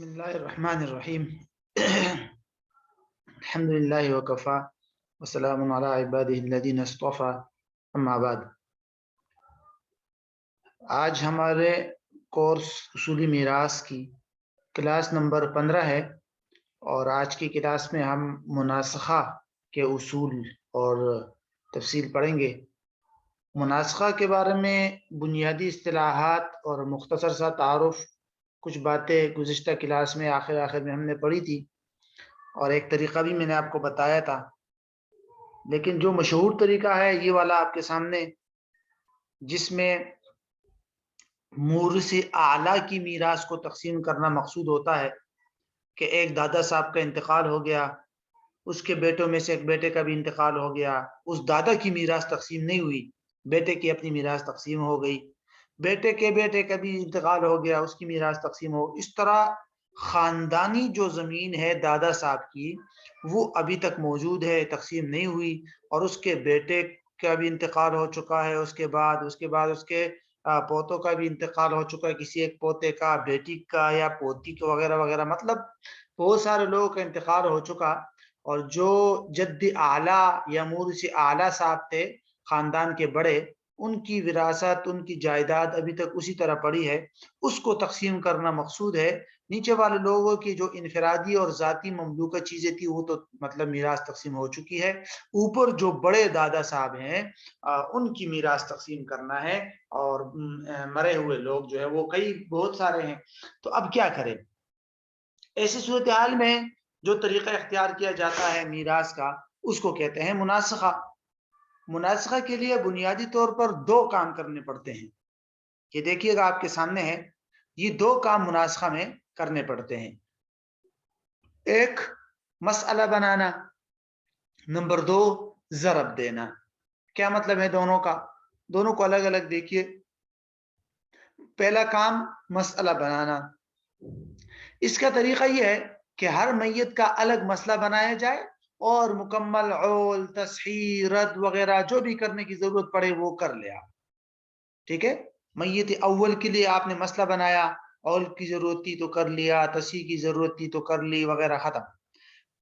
بسم الله الرحمن الرحيم الحمد لله وكفى وسلام على عباده الذين اصطفى اما بعد. آج ہمارے کورس اصولی میراث کی کلاس نمبر 15 ہے اور آج کی کلاس میں ہم مناسخہ کے اصول اور تفصیل پڑھیں گے. مناسخہ کے بارے میں بنیادی اصطلاحات اور مختصر سا تعارف، کچھ باتیں گزشتہ کلاس میں آخر میں ہم نے پڑھی تھی اور ایک طریقہ بھی میں نے آپ کو بتایا تھا، لیکن جو مشہور طریقہ ہے یہ والا آپ کے سامنے، جس میں مورث اعلیٰ کی میراث کو تقسیم کرنا مقصود ہوتا ہے کہ ایک دادا صاحب کا انتقال ہو گیا، اس کے بیٹوں میں سے ایک بیٹے کا بھی انتقال ہو گیا، اس دادا کی میراث تقسیم نہیں ہوئی، بیٹے کی اپنی میراث تقسیم ہو گئی، بیٹے کے بیٹے کا بھی انتقال ہو گیا، اس کی میراث تقسیم ہو. اس طرح خاندانی جو زمین ہے دادا صاحب کی وہ ابھی تک موجود ہے، تقسیم نہیں ہوئی، اور اس کے بیٹے کا بھی انتقال ہو چکا ہے، اس کے بعد اس کے پوتوں کا بھی انتقال ہو چکا ہے، کسی ایک پوتے کا، بیٹی کا یا پوتی کا وغیرہ وغیرہ، مطلب بہت سارے لوگوں کا انتقال ہو چکا. اور جو جد اعلیٰ یا مورث اعلیٰ صاحب تھے خاندان کے بڑے، ان کی وراثت، ان کی جائیداد ابھی تک اسی طرح پڑی ہے، اس کو تقسیم کرنا مقصود ہے. نیچے والے لوگوں کی جو انفرادی اور ذاتی مملوکہ چیزیں تھی وہ تو مطلب میراث تقسیم ہو چکی ہے، اوپر جو بڑے دادا صاحب ہیں ان کی میراث تقسیم کرنا ہے، اور مرے ہوئے لوگ جو ہے وہ بہت سارے ہیں. تو اب کیا کریں ایسی صورتحال میں؟ جو طریقہ اختیار کیا جاتا ہے میراث کا اس کو کہتے ہیں مناسخہ. مناسخہ کے لیے بنیادی طور پر دو کام کرنے پڑتے ہیں. یہ دیکھیے گا آپ کے سامنے ہے، یہ دو کام مناسخہ میں کرنے پڑتے ہیں. ایک مسئلہ بنانا، نمبر دو ضرب دینا. کیا مطلب ہے دونوں کا؟ دونوں کو الگ الگ دیکھیے. پہلا کام مسئلہ بنانا. اس کا طریقہ یہ ہے کہ ہر میت کا الگ مسئلہ بنایا جائے اور مکمل عول، تصحیح، رد وغیرہ جو بھی کرنے کی ضرورت پڑے وہ کر لیا. ٹھیک ہے، میت اول کے لیے آپ نے مسئلہ بنایا، عول کی ضرورت تھی تو کر لیا، تصحیح کی ضرورت تھی تو کر لی وغیرہ، ختم.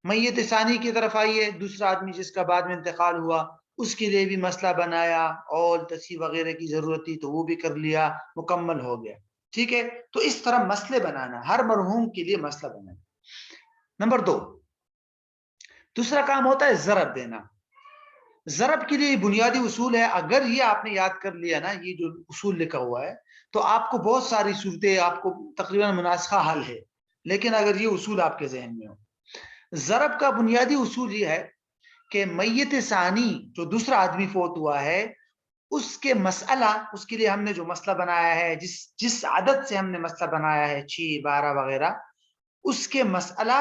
میت ثانی کی طرف آئیے، دوسرا آدمی جس کا بعد میں انتقال ہوا، اس کے لیے بھی مسئلہ بنایا، عول، تصحیح وغیرہ کی ضرورت تھی تو وہ بھی کر لیا، مکمل ہو گیا. ٹھیک ہے، تو اس طرح مسئلے بنانا، ہر مرحوم کے لیے مسئلہ بنانا. نمبر دو، دوسرا کام ہوتا ہے ضرب دینا. ضرب کے لیے بنیادی اصول ہے، اگر یہ آپ نے یاد کر لیا نا، یہ جو اصول لکھا ہوا ہے، تو آپ کو بہت ساری صورتیں، آپ کو تقریباً مناسخہ حل ہے. لیکن اگر یہ اصول آپ کے ذہن میں ہو، ضرب کا بنیادی اصول یہ ہے کہ میت ثانی جو دوسرا آدمی فوت ہوا ہے، اس کے مسئلہ، اس کے لیے ہم نے جو مسئلہ بنایا ہے، جس عدد سے ہم نے مسئلہ بنایا ہے 6، 12 وغیرہ، اس کے مسئلہ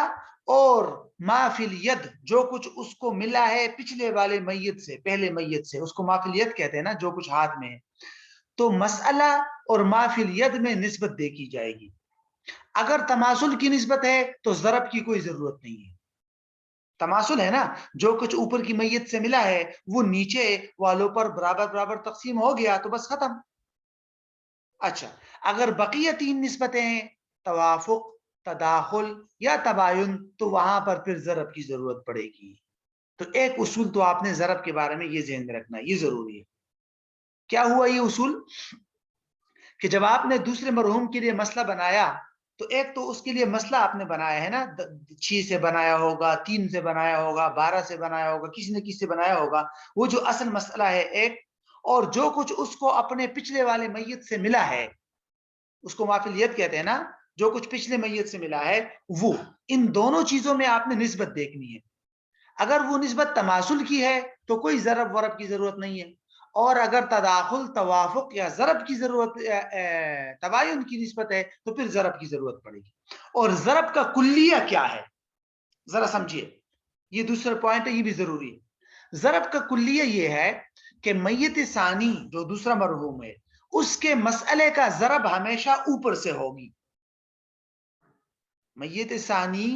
اور ما فی الید جو کچھ اس کو ملا ہے پچھلے والے میت سے، پہلے میت سے، اس کو ما فی الید کہتے ہیں نا، جو کچھ ہاتھ میں ہے، تو مسئلہ اور ما فی الید میں نسبت دیکھی جائے گی. اگر تماثل کی نسبت ہے تو ضرب کی کوئی ضرورت نہیں ہے. تماثل ہے نا، جو کچھ اوپر کی میت سے ملا ہے وہ نیچے والوں پر برابر برابر تقسیم ہو گیا تو بس ختم. اچھا، اگر بقیہ 3 نسبتیں ہیں، توافق، تداخل یا تباین، تو وہاں پر پھر ضرب کی ضرورت پڑے گی. تو ایک اصول تو آپ نے ضرب کے بارے میں یہ ذہن میں رکھنا ہے، یہ ضروری ہے. کیا ہوا یہ اصول؟ کہ جب آپ نے دوسرے مرحوم کے لیے مسئلہ بنایا، تو ایک تو اس کے لیے مسئلہ آپ نے بنایا ہے نا، 6 سے بنایا ہوگا، 3 سے بنایا ہوگا، 12 سے بنایا ہوگا، کسی نے کسی سے بنایا ہوگا، وہ جو اصل مسئلہ ہے ایک، اور جو کچھ اس کو اپنے پچھلے والے میت سے ملا ہے، اس کو ما فی الید کہتے ہیں نا، جو کچھ پچھلے میت سے ملا ہے وہ، ان دونوں چیزوں میں آپ نے نسبت دیکھنی ہے. اگر وہ نسبت تماثل کی ہے تو کوئی ضرب ورب کی ضرورت نہیں ہے، اور اگر تداخل، توافق یا ضرب کی ضرورت، تباین کی نسبت ہے تو پھر ضرب کی ضرورت پڑے گی. اور ضرب کا کلیہ کیا ہے ذرا سمجھیے، یہ دوسرا پوائنٹ ہے، یہ بھی ضروری ہے. ضرب کا کلیہ یہ ہے کہ میت ثانی جو دوسرا مرحوم ہے، اس کے مسئلے کا ضرب ہمیشہ اوپر سے ہوگی. میت ثانی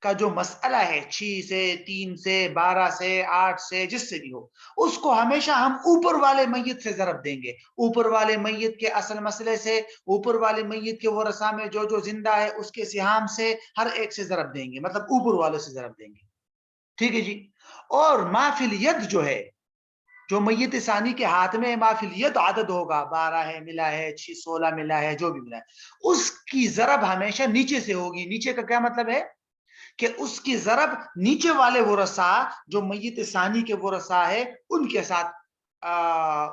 کا جو مسئلہ ہے 6 سے 3 سے 12 سے 8 سے جس سے بھی ہو، اس کو ہمیشہ ہم اوپر والے میت سے ضرب دیں گے، اوپر والے میت کے اصل مسئلے سے، اوپر والے میت کے ورثہ میں جو زندہ ہے اس کے سہام سے، ہر ایک سے ضرب دیں گے، مطلب اوپر والے سے ضرب دیں گے، ٹھیک ہے جی۔ اور ما فی الید جو ہے، جو میت ثانی کے ہاتھ میں ما فی الید عدد ہوگا، 12 ہے ملا ہے، 16 ملا ہے، جو بھی ملا ہے، اس کی ضرب ہمیشہ نیچے سے ہوگی۔ نیچے کا کیا مطلب ہے کہ اس کی ضرب نیچے والے ورثہ جو میت ثانی کے ورثہ ہے ان کے ساتھ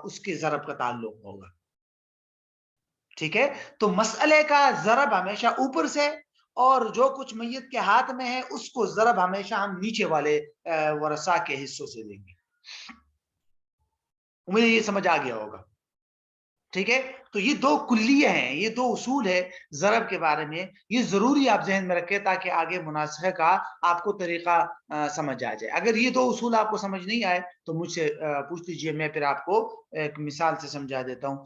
اس کی ضرب کا تعلق ہوگا، ٹھیک ہے۔ تو مسئلے کا ضرب ہمیشہ اوپر سے، اور جو کچھ میت کے ہاتھ میں ہے اس کو ضرب ہمیشہ ہم نیچے والے ورثہ کے حصوں سے دیں گے۔ امید یہ سمجھ آ گیا ہوگا، ٹھیک ہے۔ تو یہ دو کلیے ہیں، یہ دو اصول ہے ضرب کے بارے میں، یہ ضروری آپ ذہن میں رکھیں تاکہ آگے مناسخے کا آپ کو طریقہ سمجھ آ جائے۔ اگر یہ دو اصول آپ کو سمجھ نہیں آئے تو مجھ سے پوچھ لیجئے، میں پھر آپ کو ایک مثال سے سمجھا دیتا ہوں،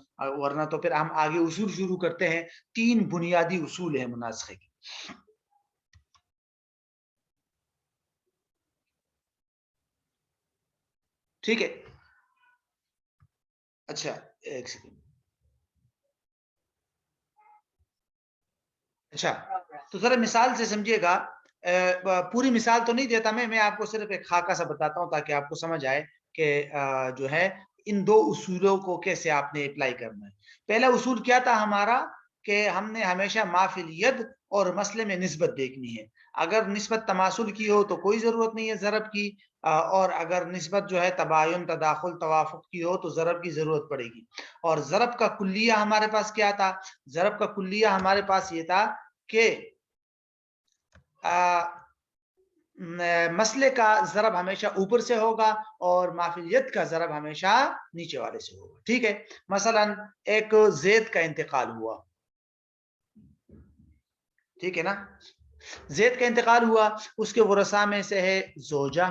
ورنہ تو پھر ہم آگے اصول شروع کرتے ہیں۔ 3 بنیادی اصول ہیں مناسخے کے۔ ٹھیک ہے، اچھا ایک سیکنڈ، اچھا تو ذرا مثال سے سمجھیے گا، پوری مثال تو نہیں دیتا میں آپ کو صرف ایک خاکہ سا بتاتا ہوں تاکہ آپ کو سمجھ آئے کہ جو ہے ان دو اصولوں کو کیسے آپ نے اپلائی کرنا ہے۔ پہلا اصول کیا تھا ہمارا کہ ہم نے ہمیشہ ما فی الید اور مسئلے میں نسبت دیکھنی ہے۔ اگر نسبت تماثل کی ہو تو کوئی ضرورت نہیں ہے ضرب کی، اور اگر نسبت جو ہے تباین، تداخل، توافق کی ہو تو ضرب کی ضرورت پڑے گی۔ اور ضرب کا کلیہ ہمارے پاس کیا تھا؟ ضرب کا کلیہ ہمارے پاس یہ تھا کہ مسئلے کا ضرب ہمیشہ اوپر سے ہوگا اور ما فی الید کا ضرب ہمیشہ نیچے والے سے ہوگا، ٹھیک ہے۔ مثلا ایک زید کا انتقال ہوا، ٹھیک ہے نا، زید کا انتقال ہوا، اس کے ورثاء میں سے ہے زوجہ،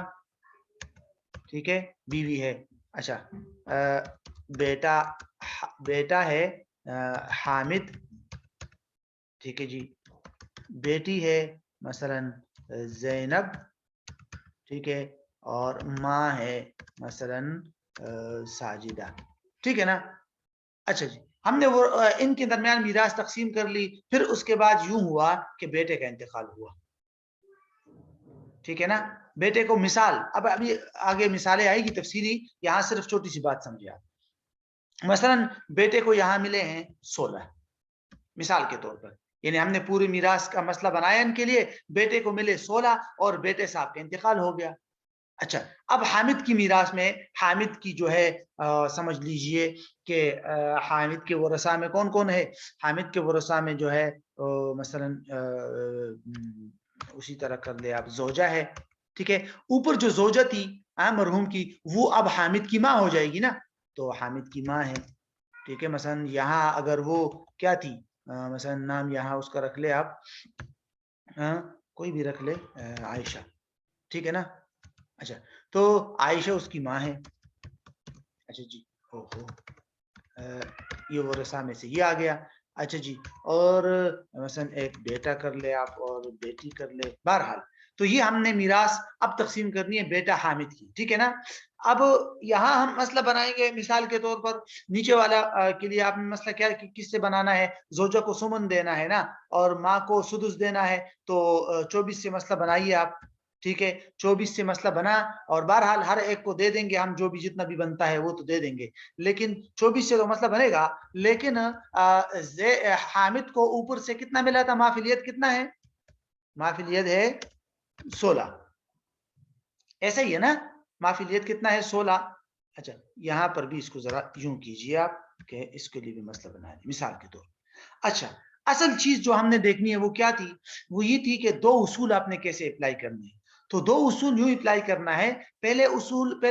ٹھیک ہے، بیوی ہے، اچھا بیٹا ہے حامد، ٹھیک ہے جی، بیٹی ہے مثلا زینب، ٹھیک ہے، اور ماں ہے مثلا ساجدہ، ٹھیک ہے نا۔ اچھا جی، ہم نے وہ ان کے درمیان میراث تقسیم کر لی، پھر اس کے بعد یوں ہوا کہ بیٹے کا انتقال ہوا، ٹھیک ہے نا۔ بیٹے کو مثال، اب ابھی آگے مثالیں آئے گی تفصیلی، یہاں صرف چھوٹی سی بات سمجھے آپ۔ مثلا بیٹے کو یہاں ملے ہیں 16 مثال کے طور پر، یعنی ہم نے پوری میراث کا مسئلہ بنایا ان کے لیے، بیٹے کو ملے 16 اور بیٹے صاحب کا انتقال ہو گیا۔ اچھا اب حامد کی میراث میں، حامد کی جو ہے سمجھ لیجئے کہ حامد کے ورثاء میں کون کون ہے؟ حامد کے ورثاء میں جو ہے مثلا اسی طرح کر لے آپ، زوجہ ہے، ٹھیک ہے۔ اوپر جو زوجہ تھی مرحوم کی، وہ اب حامد کی ماں ہو جائے گی نا، تو حامد کی ماں ہے، ٹھیک ہے۔ مثلا یہاں اگر وہ کیا تھی، مثلا نام یہاں اس کا رکھ لے آپ، کوئی بھی رکھ لے، عائشہ، ٹھیک ہے نا۔ اچھا تو عائشہ اس کی ماں ہے، اچھا جی، یہ ورثہ میں سے یہ آ گیا، اچھا جی۔ اور مثلا ایک بیٹا کر لے آپ اور بیٹی کر لے، بہرحال تو یہ ہم نے میراث اب تقسیم کرنی ہے بیٹا حامد کی، ٹھیک ہے نا۔ اب یہاں ہم مسئلہ بنائیں گے مثال کے طور پر، نیچے والا کے لیے آپ نے مسئلہ کیا کس سے بنانا ہے؟ زوجہ کو سمن دینا ہے نا، اور ماں کو سدس دینا ہے، تو 24 سے مسئلہ بنائیے آپ، ٹھیک ہے۔ 24 سے مسئلہ بنا، اور بہرحال ہر ایک کو دے دیں گے ہم، جو بھی جتنا بھی بنتا ہے وہ تو دے دیں گے، لیکن 24 سے تو مسئلہ بنے گا، لیکن حامد کو اوپر سے کتنا ملا تھا؟ ما فی الید کتنا ہے؟ ما فی الید ہے 16، ایسا ہی ہے نا، ما فی الید کتنا ہے؟ 16۔ اچھا یہاں پر بھی اس کو ذرا یوں کیجئے آپ کہ اس کے لیے بھی مسئلہ بنا دیں مثال کے طور۔ اچھا اصل چیز جو ہم نے دیکھنی ہے وہ کیا تھی؟ وہ یہ تھی کہ دو اصول آپ نے کیسے اپلائی کرنے ہیں۔ تو دو اصول یوں اپلائی کرنا ہے۔ پہلا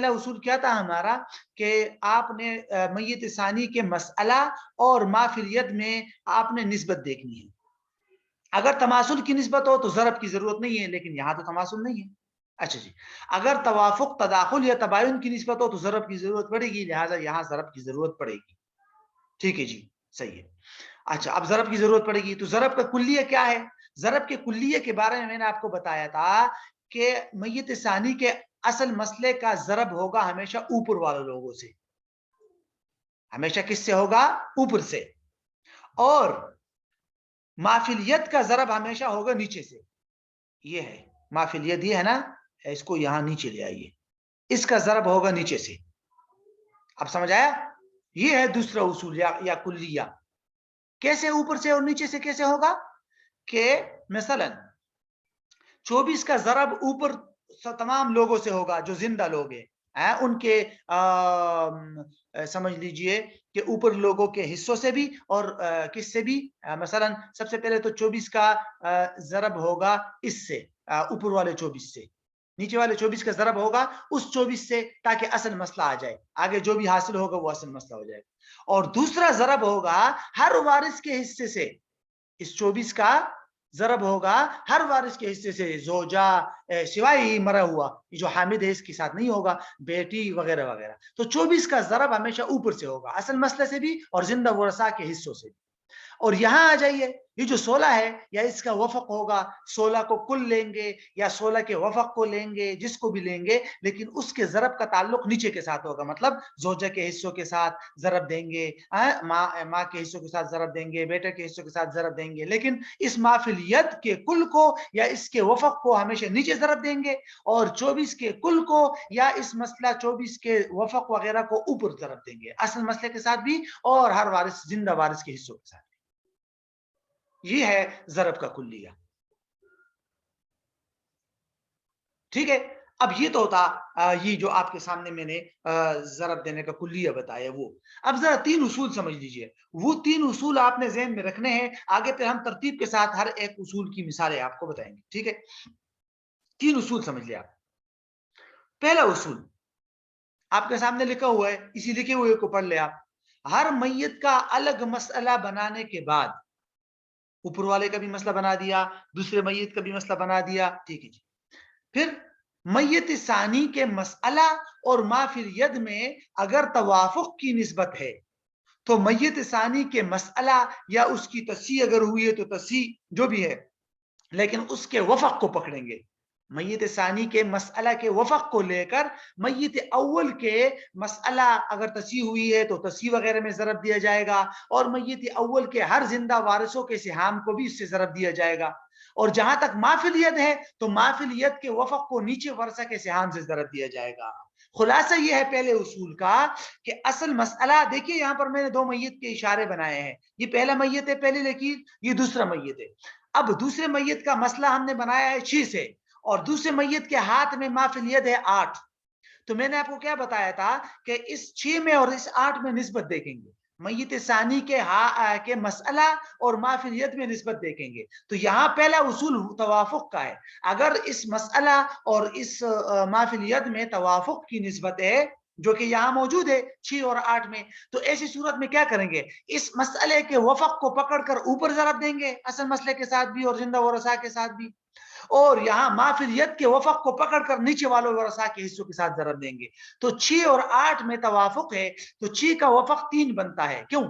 اصول کیا تھا ہمارا کہ آپ نے میت ثانی کے مسئلہ اور ما فی الید میں آپ نے نسبت دیکھنی ہے۔ اگر تماثل کی نسبت ہو تو ضرب کی ضرورت نہیں ہے، لیکن یہاں تو تماثل نہیں ہے۔ اچھا جی، اگر توافق، تداخل یا تباین کی نسبت ہو تو ضرب کی ضرورت پڑے گی، لہٰذا یہاں ضرب کی ضرورت پڑے گی، ٹھیک ہے جی، صحیح ہے۔ اچھا اب ضرب کی ضرورت پڑے گی، تو ضرب کا کلیہ کیا ہے؟ ضرب کے کلیہ کے بارے میں نے آپ کو بتایا تھا کہ میت ثانی کے اصل مسئلے کا ضرب ہوگا ہمیشہ اوپر والے لوگوں سے، ہمیشہ کس سے ہوگا؟ اوپر سے، اور مافیلیت کا ضرب ہمیشہ ہوگا نیچے سے. یہ ہے مافیلیت، یہ ہے نا، اس کو یہاں نیچے لے آئیے، اس کا ضرب ہوگا نیچے سے. اب سمجھ آیا؟ یہ ہے دوسرا اصول یا کلیہ. کیسے اوپر سے اور نیچے سے کیسے ہوگا؟ کہ مثلا 24 کا ضرب اوپر تمام لوگوں سے ہوگا جو زندہ لوگ ہیں، ان کے سمجھ لیجئے کہ اوپر لوگوں کے حصوں سے بھی اور کس سے بھی. مثلا سب سے پہلے تو 24 کا ضرب ہوگا اس سے، اوپر والے 24 سے، نیچے والے 24 کا ضرب ہوگا اس 24 سے، تاکہ اصل مسئلہ آ جائے، آگے جو بھی حاصل ہوگا وہ اصل مسئلہ ہو جائے. اور دوسرا ضرب ہوگا ہر وارث کے حصے سے، اس 24 کا ضرب ہوگا ہر وارث کے حصے سے، زوجہ سوائے مرا ہوا، جو حامد ہے اس کے ساتھ نہیں ہوگا، بیٹی وغیرہ وغیرہ. تو 24 کا ضرب ہمیشہ اوپر سے ہوگا، اصل مسئلے سے بھی اور زندہ ورثاء کے حصوں سے بھی. اور یہاں آ جائیے، یہ جو 16 ہے یا اس کا وفق ہوگا، 16 کو کل لیں گے یا 16 کے وفق کو لیں گے، جس کو بھی لیں گے، لیکن اس کے ضرب کا تعلق نیچے کے ساتھ ہوگا. مطلب زوجہ کے حصوں کے ساتھ ضرب دیں گے، ماں کے حصوں کے ساتھ ضرب دیں گے، بیٹے کے حصوں کے ساتھ ضرب دیں گے، لیکن اس مافیلیت کے کل کو یا اس کے وفق کو ہمیشہ نیچے ضرب دیں گے، اور 24 کے کل کو یا اس مسئلہ 24 کے وفق وغیرہ کو اوپر ضرب دیں گے، اصل مسئلے کے ساتھ بھی اور ہر وارث زندہ وارث کے حصوں کے ساتھ. یہ ہے ضرب کا کلیہ. ٹھیک ہے، اب یہ تو ہوتا یہ جو آپ کے سامنے میں نے ضرب دینے کا کلیہ بتایا وہ. اب ذرا 3 اصول سمجھ لیجئے، وہ 3 اصول آپ نے ذہن میں رکھنے ہیں، آگے پھر ہم ترتیب کے ساتھ ہر ایک اصول کی مثالیں آپ کو بتائیں گے. ٹھیک ہے، 3 اصول سمجھ لیا. پہلا اصول آپ کے سامنے لکھا ہوا ہے، اسی لکھے ہوئے کو پڑھ لے آپ. ہر میت کا الگ مسئلہ بنانے کے بعد، اوپر والے کا بھی مسئلہ بنا دیا، دوسرے میت کا بھی مسئلہ بنا دیا، ٹھیک ہے جی. پھر میت ثانی کے مسئلہ اور ما فی الید میں اگر توافق کی نسبت ہے تو میت ثانی کے مسئلہ یا اس کی تصحیح اگر ہوئی ہے تو تصحیح جو بھی ہے، لیکن اس کے وفق کو پکڑیں گے. میت ثانی کے مسئلہ کے وفق کو لے کر میت اول کے مسئلہ اگر تصحیح ہوئی ہے تو تصحیح وغیرہ میں ضرب دیا جائے گا، اور میت اول کے ہر زندہ وارثوں کے سہام کو بھی اس سے ضرب دیا جائے گا. اور جہاں تک مافیلیت ہے تو مافیلیت کے وفق کو نیچے ورثہ کے سہام سے ضرب دیا جائے گا. خلاصہ یہ ہے پہلے اصول کا کہ اصل مسئلہ دیکھیے، یہاں پر میں نے 2 میت کے اشارے بنائے ہیں، یہ پہلا میت ہے پہلی لکیر، یہ دوسرا میت ہے. اب دوسرے میت کا مسئلہ ہم نے بنایا ہے 6 سے، اور دوسرے میت کے ہاتھ میں مافیلیت ہے 8. تو میں نے آپ کو کیا بتایا تھا کہ اس 6 میں اور اس 8 میں نسبت دیکھیں گے، میت ثانی کے مسئلہ اور مافیلیت میں نسبت دیکھیں گے. تو یہاں پہلا اصول توافق کا ہے، اگر اس مسئلہ اور اس مافیلیت میں توافق کی نسبت ہے جو کہ یہاں موجود ہے 6 اور 8 میں، تو ایسی صورت میں کیا کریں گے؟ اس مسئلے کے وفق کو پکڑ کر اوپر ضرب دیں گے، اصل مسئلے کے ساتھ بھی اور زندہ ورثاء کے ساتھ بھی، اور یہاں مافیلیت کے وفق کو پکڑ کر نیچے والوں ورثاء کے حصوں کے ساتھ ضرب دیں گے. تو 6 اور 8 میں توافق ہے، تو 6 کا وفق 3 بنتا ہے. کیوں؟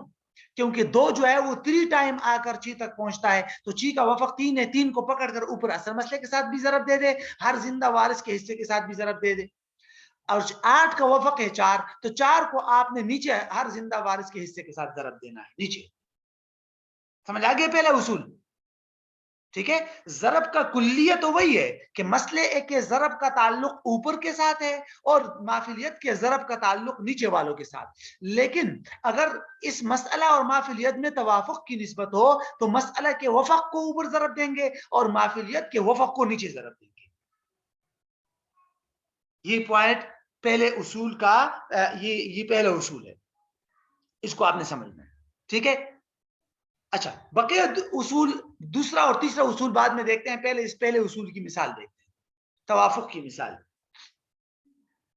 کیونکہ 2 جو ہے وہ 3 ٹائم آ کر 6 تک پہنچتا ہے، تو 6 کا وفق 3 ہے، 3 کو پکڑ کر اوپر اصل مسئلے کے ساتھ بھی ضرب دے دے، ہر زندہ وارث کے حصے کے ساتھ بھی ضرب دے دے. اور 8 کا وفق ہے 4، تو 4 کو آپ نے نیچے ہر زندہ وارث کے حصے کے ساتھ ضرب دینا ہے نیچے. سمجھ آ گیا پہلا اصول؟ ٹھیک ہے، ضرب کا کلیہ تو وہی ہے کہ مسئلے کے ضرب کا تعلق اوپر کے ساتھ ہے اور مافیلیت کے ضرب کا تعلق نیچے والوں کے ساتھ. لیکن اگر اس مسئلہ اور مافیلیت میں توافق کی نسبت ہو تو مسئلہ کے وفق کو اوپر ضرب دیں گے اور مافیلیت کے وفق کو نیچے ضرب دیں گے. یہ پوائنٹ پہلے اصول کا یہ پہلا اصول ہے، اس کو آپ نے سمجھنا ہے. ٹھیک ہے، اچھا بقیہ اصول دوسرا اور تیسرا اصول بعد میں دیکھتے ہیں، پہلے اس پہلے اصول کی مثال دیکھتے ہیں، توافق کی مثال.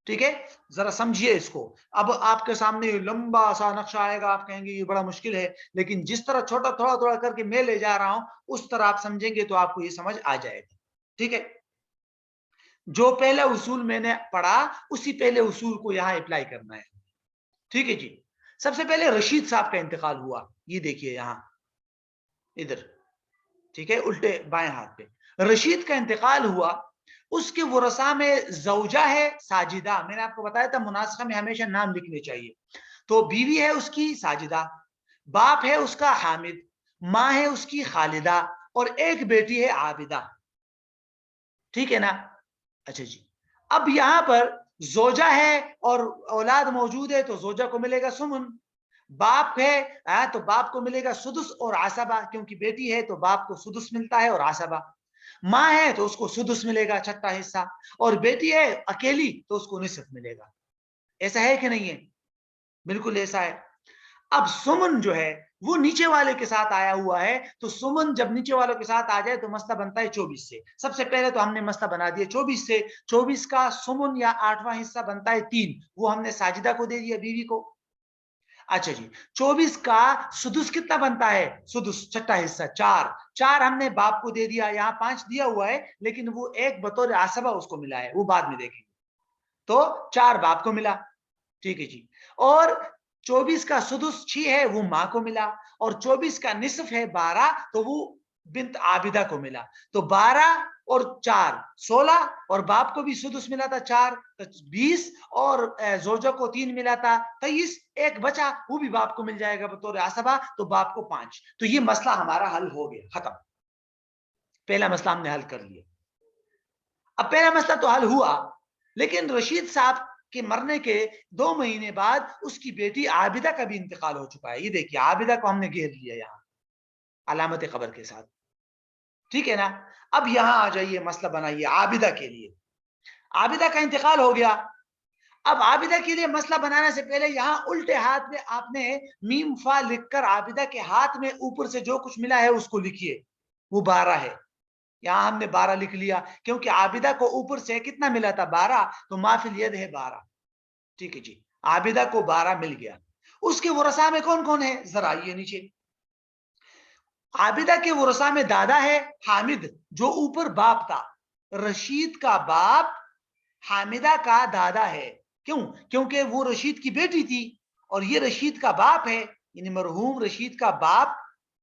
ٹھیک ہے، ذرا سمجھیے اس کو. اب آپ کے سامنے لمبا سا نقشہ آئے گا، آپ کہیں گے یہ بڑا مشکل ہے، لیکن جس طرح چھوٹا تھوڑا تھوڑا کر کے میں لے جا رہا ہوں اس طرح آپ سمجھیں گے تو آپ کو یہ سمجھ آ جائے گا. ٹھیک ہے، جو پہلا اصول میں نے پڑھا اسی پہلے اصول کو یہاں اپلائی کرنا ہے. ٹھیک ہے جی، سب سے پہلے رشید صاحب کا انتقال ہوا، یہ دیکھیے یہاں ادھر، ٹھیک ہے، الٹے بائیں ہاتھ پہ. رشید کا انتقال ہوا، اس کے ورثاء میں زوجہ ہے ساجدہ. میں نے آپ کو بتایا تھا مناسخہ میں ہمیشہ نام لکھنے چاہیے. تو بیوی ہے اس کی ساجدہ، باپ ہے اس کا حامد، ماں ہے اس کی خالدہ، اور ایک بیٹی ہے عابدہ. ٹھیک ہے نا؟ اچھا جی. اب یہاں پر زوجہ ہے اور اولاد موجود ہے تو زوجہ کو ملے گا سمن. باپ ہے تو باپ کو ملے گا سدس اور عصبہ، کیونکہ بیٹی ہے تو باپ کو سدس ملتا ہے اور عصبہ. ماں ہے تو اس کو سدس ملے گا، چھٹا حصہ، اور بیٹی ہے اکیلی تو اس کو نصف ملے گا. ایسا ہے کہ نہیں ہے؟ بالکل ایسا ہے. اب سمن جو ہے وہ نیچے والے کے ساتھ آیا ہوا ہے، تو سمن جب نیچے والوں کے ساتھ آ جائے تو مسئلہ بنتا ہے 24 سے. سب سے پہلے تو ہم نے مسئلہ بنا دیا 24 سے. 24 کا سمن یا 8واں حصہ بنتا ہے 3، وہ ہم نے ساجدہ کو دے دیا، بیوی کو. اچھا جی. 24 کا سدس کتنا بنتا ہے؟ سدس چھٹا حصہ 4 ہم نے باپ کو دے دیا. یہاں 5 دیا ہوا ہے لیکن وہ ایک بطور عصبہ اس کو ملا ہے، وہ بعد میں دیکھیں گے. تو 4 باپ کو ملا. ٹھیک ہے جی. اور 24 کا سدس 6 ہے، وہ ماں کو ملا. اور 24 کا نصف ہے 12، تو وہ بنت عابدہ کو ملا. تو 12 اور 4 16، اور باپ کو بھی سدس ملا تھا 4، 20، اور زوجہ کو 3 ملا تھا 23. ایک بچا وہ بھی باپ کو مل جائے گا بطور عصبہ، تو باپ کو 5. تو یہ مسئلہ ہمارا حل ہو گیا، ختم. پہلا مسئلہ ہم نے حل کر لیا. اب پہلا مسئلہ تو حل ہوا، لیکن رشید صاحب کے مرنے کے 2 مہینے بعد اس کی بیٹی عابدہ کا بھی انتقال ہو چکا ہے. یہ دیکھیے عابدہ کو ہم نے گھیر لیا یہاں علامت قبر کے ساتھ. ٹھیک ہے نا؟ اب یہاں آ جائیے، مسئلہ بنائیے عابدہ کے لیے. عابدہ کا انتقال ہو گیا. اب عابدہ کے لیے مسئلہ بنانے سے پہلے یہاں الٹے ہاتھ میں آپ نے میم فا لکھ کر عابدہ کے ہاتھ میں اوپر سے جو کچھ ملا ہے اس کو لکھیے. وہ 12 ہے. یہاں ہم نے 12 لکھ لیا کیونکہ عابدہ کو اوپر سے کتنا ملا تھا؟ 12. تو ما فی الید ہے 12. ٹھیک ہے جی. عابدہ کو 12 مل گیا. اس کے ورثاء میں کون کون ہے؟ ذرا یہ نیچے. عابدہ کے ورثاء میں دادا ہے حامد، جو اوپر باپ تھا. رشید کا باپ حامدہ کا دادا ہے. کیوں؟ کیونکہ وہ رشید کی بیٹی تھی اور یہ رشید کا باپ ہے، یعنی مرحوم رشید کا باپ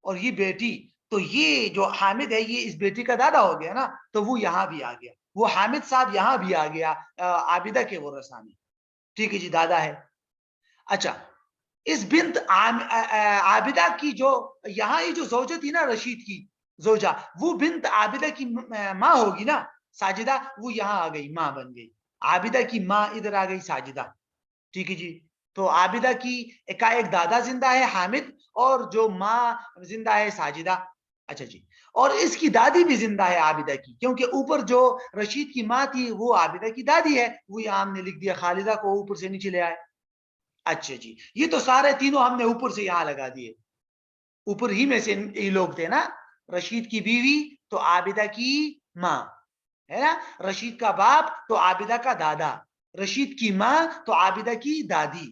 اور یہ بیٹی. تو یہ جو حامد ہے یہ اس بیٹی کا دادا ہو گیا نا، تو وہ یہاں بھی آ گیا. وہ حامد صاحب یہاں بھی آ گیا عابدہ کے ورثاء میں. ٹھیک ہے جی، دادا ہے. اچھا، اس بنت عابدہ کی جو یہاں یہ جو زوجہ تھی نا رشید کی زوجہ، وہ بنت عابدہ کی ماں ہوگی نا ساجدہ، وہ یہاں آ گئی، ماں بن گئی. عابدہ کی ماں ادھر آ گئی ساجدہ. ٹھیک ہے جی. تو عابدہ کی ایک دادا زندہ ہے حامد، اور جو ماں زندہ ہے ساجدہ. اچھا جی. اور اس کی دادی بھی زندہ ہے عابدہ کی، کیونکہ اوپر جو رشید کی ماں تھی وہ عابدہ کی دادی ہے. وہ یہاں ہم نے لکھ دیا، خالدہ کو اوپر سے نیچے لے آئے. اچھا جی. یہ تو سارے تینوں ہم نے اوپر سے یہاں لگا دیے. اوپر ہی میں سے یہ لوگ تھے نا، رشید کی بیوی تو عابدہ کی ماں ہے نا، رشید کا باپ تو عابدہ کا دادا، رشید کی ماں تو عابدہ کی دادی.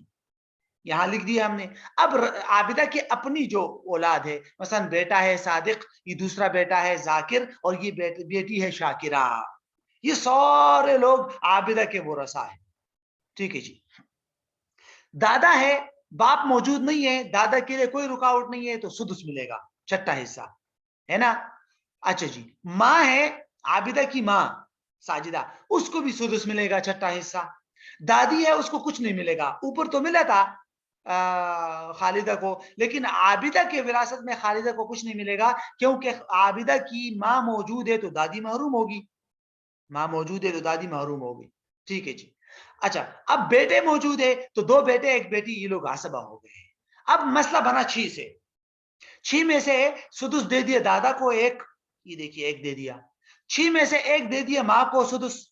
یہاں لکھ دیا ہم نے. اب عابدہ کی اپنی جو اولاد ہے، مثلا بیٹا ہے صادق، یہ دوسرا بیٹا ہے ذاکر، اور یہ بیٹی ہے شاکرہ. یہ سارے لوگ عابدہ کے ورثاء ہیں. ٹھیک ہے جی. دادا ہے، باپ موجود نہیں ہے، دادا کے لیے کوئی رکاوٹ نہیں ہے، تو سدس ملے گا، چھٹا حصہ ہے نا. اچھا جی. ماں ہے عابدہ کی ماں ساجدہ، اس کو بھی سدس ملے گا، چھٹا حصہ. دادی ہے، اس کو کچھ نہیں ملے گا. اوپر تو ملا تھا خالدہ کو، لیکن عابدہ کے وراثت میں خالدہ کو کچھ نہیں ملے گا، کیونکہ عابدہ کی ماں موجود ہے تو دادی محروم ہوگی. ماں موجود ہے تو دادی محروم ہوگی. ٹھیک ہے جی. اچھا، اب بیٹے موجود ہے تو 2 بیٹے 1 بیٹی، یہ لوگ عصبہ ہو گئے. اب مسئلہ بنا 6 سے. 6 میں سے سدس دے دیا دادا کو 1، یہ دیکھیے 1 دے دیا. 6 میں سے 1 دے دیا ماں کو سدس.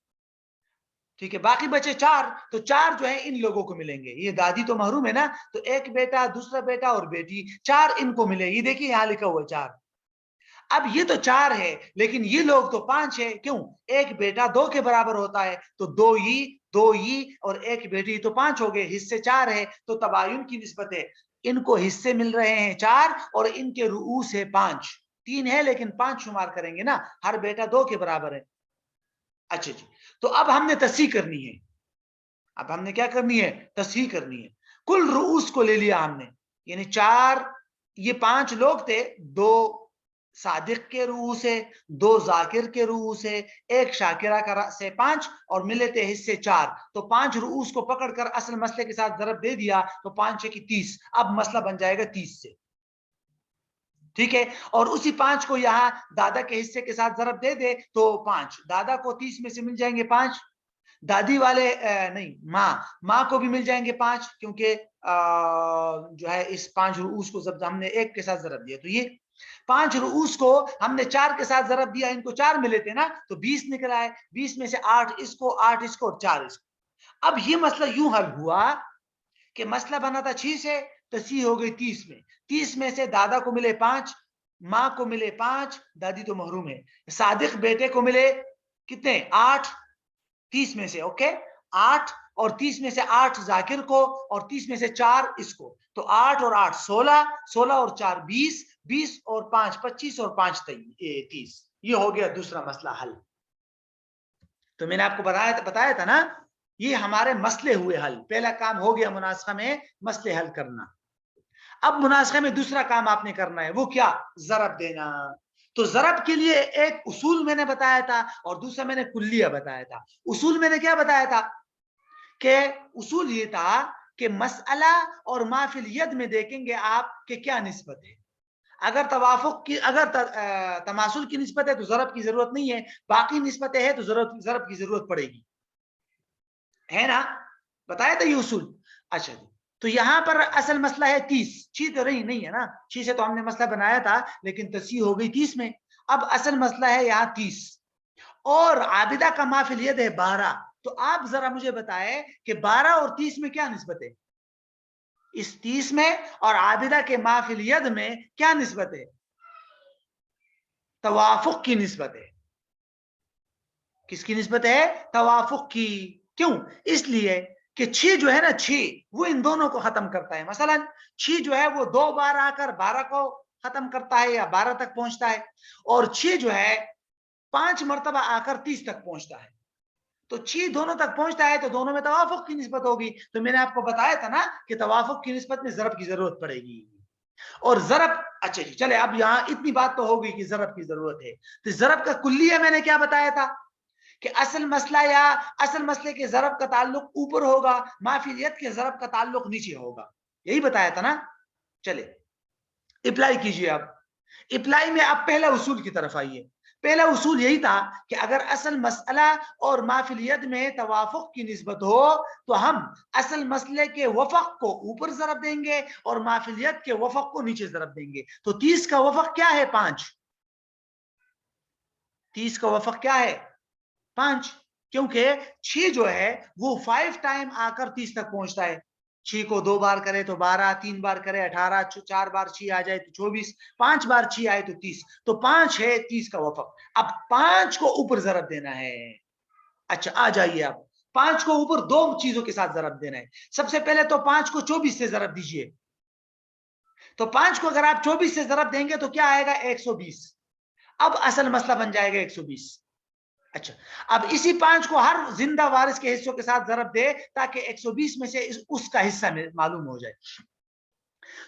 ٹھیک ہے. باقی بچے 4، تو 4 جو ہے ان لوگوں کو ملیں گے. یہ دادی تو محروم ہے نا، تو 1 بیٹا، دوسرا بیٹا اور بیٹی، 4 ان کو ملے. یہ دیکھیے یہاں لکھا ہوا 4. اب یہ تو 4 ہے لیکن یہ لوگ تو 5 ہے. کیوں؟ 1 بیٹا 2 کے برابر ہوتا ہے، تو 2 ہی اور 1 بیٹی، تو 5 ہو گئے. حصے 4 ہے تو تباین کی نسبت ہے. ان کو حصے مل رہے ہیں 4 اور ان کے رؤوس ہے 5. 3 ہے لیکن 5 شمار کریں گے نا، ہر بیٹا 2 کے برابر ہے. اچھا جی. تو اب ہم نے تصحیح کرنی ہے. اب ہم نے کیا کرنی ہے؟ تصحیح کرنی ہے. کل رؤوس کو لے لیا ہم نے، یعنی 4، یہ 5 لوگ تھے، 2 صادق کے رؤوس سے، 2 ذاکر کے رؤوس سے، 1 شاکرہ کا سے 5 اور ملے تھے حصے 4. تو 5 رؤوس کو پکڑ کر اصل مسئلے کے ساتھ ضرب دے دیا تو 5 کی 30. اب مسئلہ بن جائے گا 30 سے. ٹھیک ہے. اور اسی 5 کو یہاں دادا کے حصے کے ساتھ ضرب دے دے تو 5. دادا کو 30 میں سے مل جائیں گے 5. دادی والے نہیں، ماں کو بھی مل جائیں گے 5 کیونکہ جو ہے اس 5 رؤوس کو جب ہم نے 1 کے ساتھ ضرب دیا تو یہ 5 رؤوس کو ہم نے 4 کے ساتھ ضرب دیا، ان کو 4 ملے تھے نا تو 20 نکل آئے. 20 میں سے 8 اس کو، 8 اس کو اور 4 اس کو. اب یہ مسئلہ یوں حل ہوا کہ مسئلہ بنا تھا 6 سے، تصحیح ہو گئی 30 میں. 30 میں سے دادا کو ملے 5، ماں کو ملے 5، دادی تو محروم ہے. صادق بیٹے کو ملے کتنے؟ 8 30 میں سے. اوکے 8 اور 30 میں سے 8 ذاکر کو اور 30 میں سے 4 اس کو. تو 8 اور 8 16، 16 اور 4 20، 20 اور 5 25 اور 5 30. یہ ہو گیا دوسرا مسئلہ حل. تو میں نے آپ کو بتایا تھا نا یہ ہمارے مسئلے ہوئے حل. پہلا کام ہو گیا مناسخہ میں مسئلے حل کرنا. اب مناسخہ میں دوسرا کام آپ نے کرنا ہے، وہ کیا؟ ضرب دینا. تو ضرب کے لیے ایک اصول میں نے بتایا تھا اور دوسرا میں نے کلیہ بتایا تھا. اصول میں نے کیا بتایا تھا کہ اصول یہ تھا کہ مسئلہ اور ما فی الید میں دیکھیں گے آپ کہ کیا نسبت ہے. اگر توافق کی، اگر تماثل کی نسبت ہے تو ضرب کی ضرورت نہیں ہے، باقی نسبتیں ہے تو ضرب کی ضرورت پڑے گی، ہے نا؟ بتایا تھا یہ اصول. اچھا جی. تو یہاں پر اصل مسئلہ ہے 30. 6 تو نہیں ہے نا، 6 سے تو ہم نے مسئلہ بنایا تھا لیکن تصحیح ہو گئی 30 میں. اب اصل مسئلہ ہے یہاں 30 اور عابدہ کا ما فی الید ہے 12. تو آپ ذرا مجھے بتائیں کہ 12 اور 30 میں کیا نسبت ہے؟ اس 30 میں اور عابدہ کے ما فی الید میں کیا نسبت ہے؟ توافق کی نسبت ہے. کس کی نسبت ہے؟ توافق کی. کیوں؟ اس لیے کہ 6 جو ہے نا 6 وہ ان دونوں کو ختم کرتا ہے. مثلا 6 جو ہے وہ 2 بار آ کر 12 کو ختم کرتا ہے یا 12 تک پہنچتا ہے، اور 6 جو ہے 5 مرتبہ آ کر 30 تک پہنچتا ہے. تو 6 دونوں تک پہنچتا ہے تو دونوں میں توافق کی نسبت ہوگی. تو میں نے آپ کو بتایا تھا نا کہ توافق کی نسبت میں ضرب کی ضرورت پڑے گی. اور ضرب، اچھا جی چلے اب یہاں اتنی بات تو ہوگی کہ ضرب کی ضرورت ہے. تو ضرب کا کلیہ میں نے کیا بتایا تھا کہ اصل مسئلہ یا اصل مسئلے کے ضرب کا تعلق اوپر ہوگا، ما فی الید کے ضرب کا تعلق نیچے ہوگا. یہی بتایا تھا نا. چلے اپلائی کیجئے. اب اپلائی میں اب پہلا اصول کی طرف آئیے. پہلا اصول یہی تھا کہ اگر اصل مسئلہ اور ما فی الید میں توافق کی نسبت ہو تو ہم اصل مسئلے کے وفق کو اوپر ضرب دیں گے اور ما فی الید کے وفق کو نیچے ضرب دیں گے. تو 30 کا وفق کیا ہے؟ 5. 30 کا وفق کیا ہے؟ 5. کیونکہ 6 جو ہے وہ 5 ٹائم آ کر 30 تک پہنچتا ہے. 6 کو 2 بار کرے تو 12، 3 بار کرے 18، 4 بار 6 آ جائے تو 24، 5 بار 6 آئے تو 30. تو 5 ہے 30 کا وفق. اب 5 کو اوپر ضرب دینا ہے. اچھا آ جائیے. اب 5 کو اوپر 2 چیزوں کے ساتھ ضرب دینا ہے. سب سے پہلے تو 5 کو 24 سے ضرب دیجئے. تو 5 کو اگر آپ 24 سے ضرب دیں گے تو کیا آئے گا؟ 120. اب اصل مسئلہ بن جائے گا 120. اچھا اب اسی 5 کو ہر زندہ وارث کے حصوں کے ساتھ ضرب دے تاکہ 120 میں سے اس کا حصہ معلوم ہو جائے.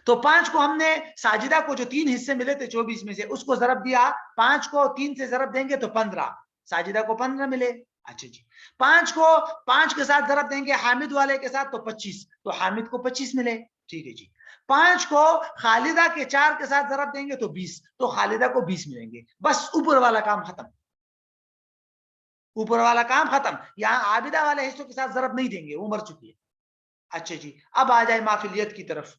تو 5 کو ہم نے ساجدہ کو جو 3 حصے ملے تھے 24 میں سے اس کو ضرب دیا. 5 کو 3 سے ضرب دیں گے تو 15، ساجدہ کو 15 ملے. اچھا جی 5 کو 5 کے ساتھ ضرب دیں گے حامد والے کے ساتھ تو 25، تو حامد کو 25 ملے. ٹھیک ہے جی. 5 کو خالدہ کے 4 کے ساتھ ضرب دیں گے تو 20، تو خالدہ کو 20 ملیں گے. بس اوپر والا کام ختم. اوپر والا کام ختم. یہاں عابدہ والے حصوں کے ساتھ ضرب نہیں دیں گے، وہ مر چکی ہے. اچھا جی اب آ جائے ما فی الید کی طرف.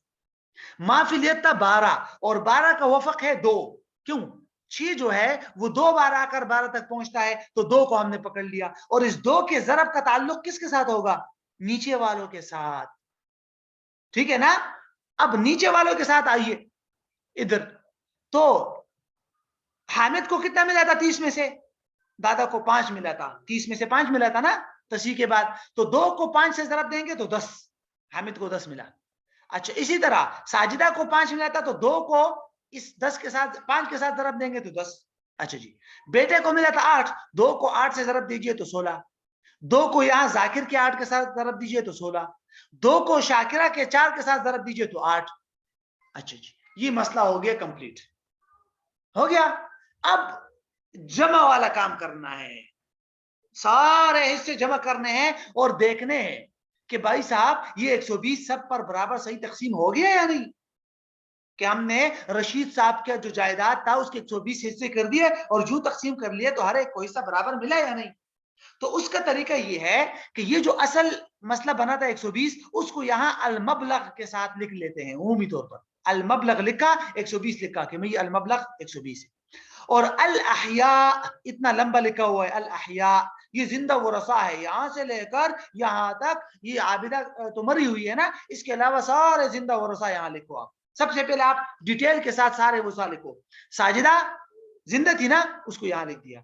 ما فی الید تھا 12 اور 12 کا وفق ہے 2. کیوں؟ 6 جو ہے وہ 2 بار آ کر 12 تک پہنچتا ہے تو 2 کو ہم نے پکڑ لیا. اور اس 2 کے ضرب کا تعلق کس کے ساتھ ہوگا؟ نیچے والوں کے ساتھ. ٹھیک ہے نا. اب نیچے والوں کے ساتھ آئیے ادھر. تو حامد کو کتنا ملا تھا 30 میں سے؟ دادا کو 5 ملا تھا. 30 میں سے 5 ملا تھا نا تصحیح کے بعد. تو 2 کو 5 سے ضرب دیں گے تو 10، حامد کو 10 ملا. اچھا اسی طرح ساجدہ کو 5 ملا تھا تو 2 کو اس 10 کے ساتھ 5 کے ساتھ ضرب دیں گے تو 10. اچھا جی بیٹے کو ملا تھا 8، 2 کو 8 سے ضرب دیجئے تو 16، 2 کو یہاں ذاکر کے 8 کے ساتھ ضرب دیجئے تو 16، 2 کو شاکرہ کے 4 کے ساتھ ضرب دیجئے تو 8. اچھا جی یہ مسئلہ ہو گیا کمپلیٹ. ہو گیا. اب جمع والا کام کرنا ہے, سارے حصے جمع کرنے ہیں اور دیکھنے ہیں کہ بھائی صاحب یہ 120 سب پر برابر صحیح تقسیم ہو گیا یا نہیں, کہ ہم نے رشید صاحب کا جو جائیداد تھا اس کے 120 حصے کر دیے اور جو تقسیم کر لیے تو ہر ایک کو حصہ برابر ملا یا نہیں. تو اس کا طریقہ یہ ہے کہ یہ جو اصل مسئلہ بنا تھا 120 اس کو یہاں المبلغ کے ساتھ لکھ لیتے ہیں. عمومی طور پر المبلغ لکھا, 120 لکھا کہ یہ المبلغ 120 ہے. اور الاحیاء اتنا لمبا لکھا ہوا ہے, الاحیاء یہ زندہ ورثہ ہے, یہاں سے لے کر یہاں تک. یہ عابدہ تو مری ہوئی ہے نا, اس کے علاوہ سارے زندہ ورثہ یہاں لکھو. آپ سب سے پہلے آپ ڈیٹیل کے ساتھ سارے ورثہ لکھو. ساجدہ زندہ تھی نا, اس کو یہاں لکھ دیا.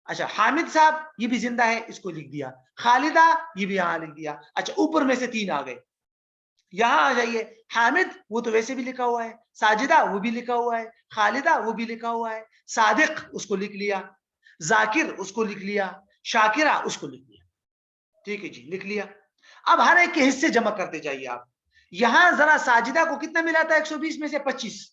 اچھا حامد صاحب یہ بھی زندہ ہے, اس کو لکھ دیا. خالدہ یہ بھی یہاں لکھ دیا. اچھا اوپر میں سے 3 آ گئے, یہاں آ جائیے. حامد وہ تو ویسے بھی لکھا ہوا ہے, ساجدہ وہ بھی لکھا ہوا ہے, خالدہ وہ بھی لکھا ہوا ہے, صادق اس کو لکھ لیا, ذاکر اس کو لکھ لیا, شاکرہ اس کو لکھ لیا. ٹھیک ہے جی, لکھ لیا. اب ہر ایک کے حصے جمع کرتے جائیے آپ. یہاں ذرا ساجدہ کو کتنا ملا تھا 120 میں سے 25.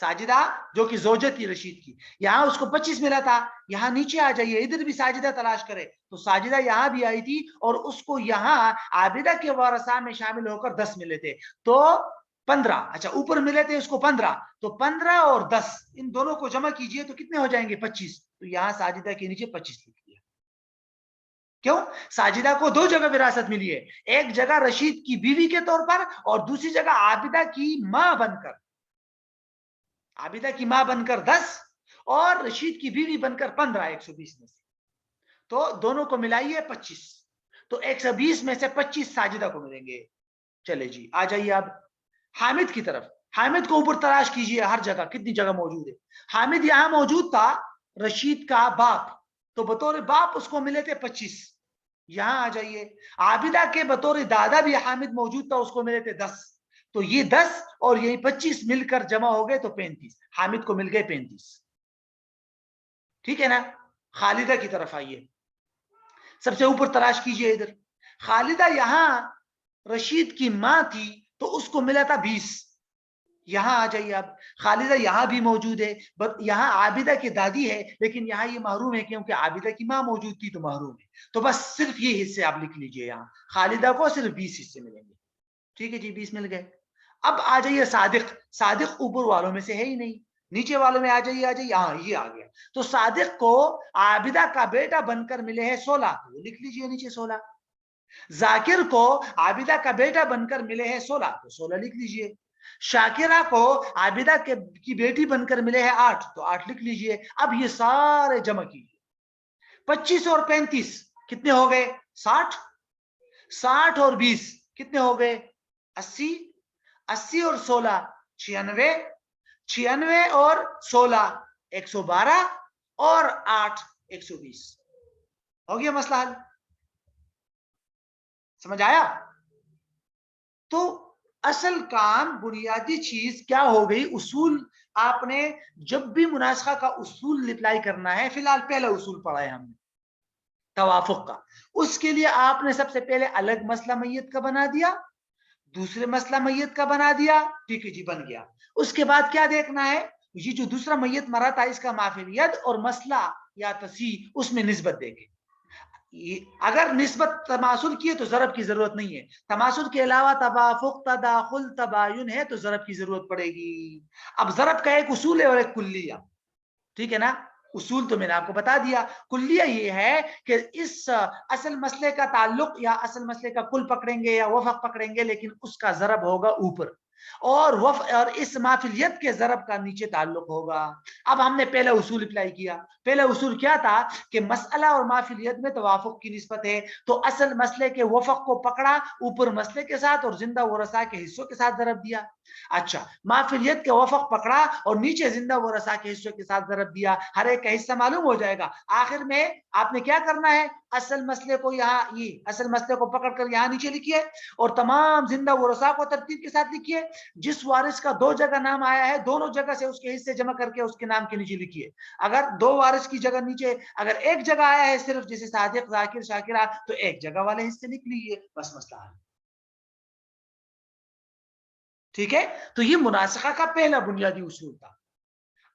ساجدہ جو کہ زوجہ تھی رشید کی, یہاں اس کو 25 ملا تھا. یہاں نیچے آ جائیے, ادھر بھی ساجدہ تلاش کرے تو ساجدہ یہاں بھی آئی تھی اور اس کو یہاں عابدہ کے ورثاء میں شامل ہو کر 10 ملے تھے تو 15. اچھا اوپر ملے تھے اس کو 15, تو 15 اور 10 ان دونوں کو جمع کیجئے تو کتنے ہو جائیں گے 25. تو یہاں ساجدہ کے نیچے 25 لکھ دیا. کیوں؟ ساجدہ کو 2 جگہ وراثت ملی ہے, ایک جگہ رشید کی بیوی کے طور پر اور دوسری جگہ عابدہ کی ماں بن کر. عابدہ کی ماں بن کر 10 اور رشید کی بیوی بن کر 15 120 میں سے, تو دونوں کو ملائیے 25. تو 120 میں سے 25 ساجدہ کو ملیں گے. چلے جی آ جائیے اب حامد کی طرف. حامد کو اوپر تلاش کیجئے, ہر جگہ کتنی جگہ موجود ہے. حامد یہاں موجود تھا, رشید کا باپ, تو بطور باپ اس کو ملے تھے 25. یہاں آ جائیے, عابدہ کے بطور دادا بھی حامد موجود تھا, اس کو ملے تھے 10. تو یہ 10 اور یہ 25 مل کر جمع ہو گئے تو 35. حامد کو مل گئے 35. ٹھیک ہے نا. خالدہ کی طرف آئیے, سب سے اوپر تلاش کیجئے ادھر. خالدہ یہاں رشید کی ماں تھی تو اس کو ملا تھا 20. یہاں آ جائیے اب, خالدہ یہاں بھی موجود ہے, یہاں عابدہ کی دادی ہے لیکن یہاں یہ محروم ہے کیونکہ عابدہ کی ماں موجود تھی تو محروم ہے. تو بس صرف یہ حصے آپ لکھ لیجئے. یہاں خالدہ کو صرف 20 حصے ملیں گے. ٹھیک ہے جی, 20 مل گئے. اب آ جائیے صادق. صادق اوپر والوں میں سے ہے ہی نہیں, نیچے والوں میں آ جائیے. یہاں یہ آ گیا. تو صادق کو عابدہ کا بیٹا بن کر ملے ہیں 16, تو لکھ لیجئے نیچے 16. ذاکر کو عابدہ کا بیٹا بن کر ملے ہیں 16, تو 16 لکھ لیجئے. شاکرہ کو عابدہ کی بیٹی بن کر ملے ہیں 8, تو 8 لکھ لیجئے. اب یہ سارے جمع کیجئے. 25 اور 35 کتنے ہو گئے 60. 60 اور 20 کتنے ہو گئے 80. 80 اور 16 96. 96 اور 16 112 اور 8 120. ہو گیا مسئلہ حل. سمجھ آیا؟ تو اصل کام بنیادی چیز کیا ہو گئی, اصول. آپ نے جب بھی مناسخہ کا اصول اپلائی کرنا ہے, فی الحال پہلا اصول پڑھا ہے ہم نے توافق کا, اس کے لیے آپ نے سب سے پہلے الگ مسئلہ میت کا بنا دیا, دوسرے مسئلہ میت کا بنا دیا. ٹھیک ہے جی, بن گیا. اس کے بعد کیا دیکھنا ہے, یہ جو دوسرا میت مرا تھا اس کا مافعلیت اور مسئلہ یا تصحیح, اس میں نسبت دیکھیں. اگر نسبت تماثل کی ہے تو ضرب کی ضرورت نہیں ہے. تماثل کے علاوہ توافق, تداخل, تباین ہے تو ضرب کی ضرورت پڑے گی. اب ضرب کا ایک اصول ہے اور ایک کلیہ. ٹھیک ہے نا. اصول تو میں نے آپ کو بتا دیا. کلیہ یہ ہے کہ اس اصل مسئلے کا تعلق یا اصل مسئلے کا کل پکڑیں گے یا وفق پکڑیں گے, لیکن اس کا ضرب ہوگا اوپر, اور اس مافعلیت کے ضرب کا نیچے تعلق ہوگا. اب ہم نے پہلا اصول اپلائی کیا. پہلا اصول کیا تھا کہ مسئلہ اور مافعلیت میں توافق کی نسبت ہے, تو اصل مسئلے کے وفق کو پکڑا اوپر مسئلے کے ساتھ اور زندہ ورثاء کے حصوں کے ساتھ ضرب دیا. اچھا, مافعلیت کے وفق پکڑا اور نیچے زندہ ورثاء کے حصوں کے ساتھ ضرب دیا. ہر ایک کا حصہ معلوم ہو جائے گا. آخر میں آپ نے کیا کرنا ہے, اصل مسئلے کو یہاں, یہ اصل مسئلے کو پکڑ کر یہاں نیچے لکھیے اور تمام زندہ ورثاء کو ترتیب کے ساتھ لکھیے. جس وارث کا 2 جگہ نام آیا ہے, دونوں جگہ سے اس کے حصے جمع کر کے اس کے نام کے نیچے لکھیے. اگر 2 وارث کی جگہ نیچے اگر ایک جگہ آیا ہے صرف, جیسے صادق, ذاکر, شاکرہ, تو ایک جگہ والے حصے لکھ لیجیے. بس مسئلہ حل. ٹھیک ہے. تو یہ مناسخہ کا پہلا بنیادی اصول تھا.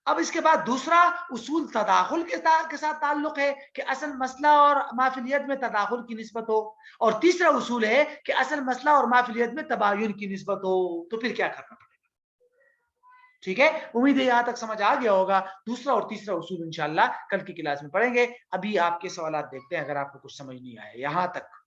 اب اس کے بعد دوسرا اصول تداخل کے ساتھ تعلق ہے کہ اصل مسئلہ اور مافعلیت میں تداخل کی نسبت ہو، اور تیسرا اصول ہے کہ اصل مسئلہ اور مافعلیت میں تباین کی نسبت ہو. تو پھر کیا کرنا پڑے گا؟ ٹھیک ہے، امید ہے یہاں تک سمجھ آ گیا ہوگا. دوسرا اور تیسرا اصول انشاءاللہ کل کی کلاس میں پڑھیں گے. ابھی آپ کے سوالات دیکھتے ہیں اگر آپ کو کچھ سمجھ نہیں آئے یہاں تک.